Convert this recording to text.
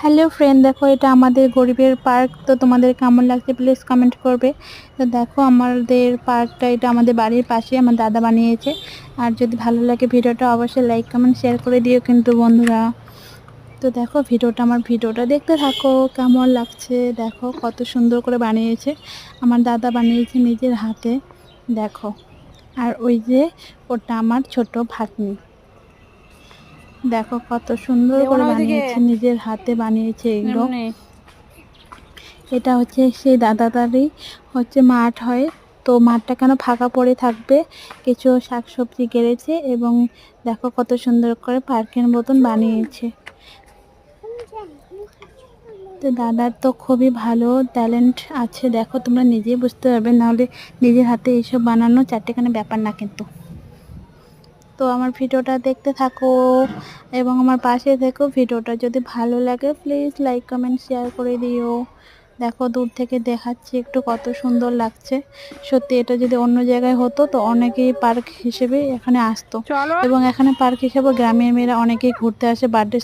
Hello friend, দেখো এটা আমাদের গরিবের পার্ক। তো তোমাদের কেমন লাগছে প্লিজ কমেন্ট করবে। তো দেখো আমাদের পার্কটা, এটা আমাদের বাড়ির পাশে আমার দাদা বানিয়েছে। আর যদি ভালো লাগে ভিডিওটা অবশ্যই লাইক কমেন্ট শেয়ার করে দিও কিন্তু বন্ধুরা। তো দেখো আমার ভিডিওটা দেখতে থাকো, কেমন লাগছে দেখো, কত সুন্দর করে বানিয়েছে আমার দাদা, বানিয়েছে নিজের হাতে। দেখো, আর ওই যে ওটা আমার ছোট ভাগ্নি, দেখো কত সুন্দর দেবো করে না ওইদিকে বানিয়েছে, নিজের হাতে বানিয়েছে এগুলো। এমনি। এটা হচ্ছে সেই দাদাদারই হচ্ছে মাঠ হয়। তো মাঠটা কেন ফাঁকা পড়ে থাকবে, কিছু শাকসবজি কেড়েছে এবং দেখো কত সুন্দর করে পার্কের মতন বানিয়েছে। তো দাদার তো খুবই ভালো ট্যালেন্ট আছে, দেখো তোমরা নিজেই বুঝতে পারবে, নাহলে নিজের হাতে এইসব বানানো চারটেখানি ব্যাপার না কিন্তু। তো আমার ভিডিওটা দেখতে থাকো এবং আমার পাশে থেকো। ভিডিওটা যদি ভালো লাগে প্লিজ লাইক কমেন্ট শেয়ার করে দিও। দেখো দূর থেকে দেখাচ্ছি একটু, কত সুন্দর লাগছে সত্যি। এটা যদি অন্য জায়গায় হতো তো অনেকেই পার্ক হিসেবে এখানে আসতো, চলো। এবং এখানে পার্ক হিসেবে গ্রামের মেয়েরা অনেকেই ঘুরতে আসে বার্থডে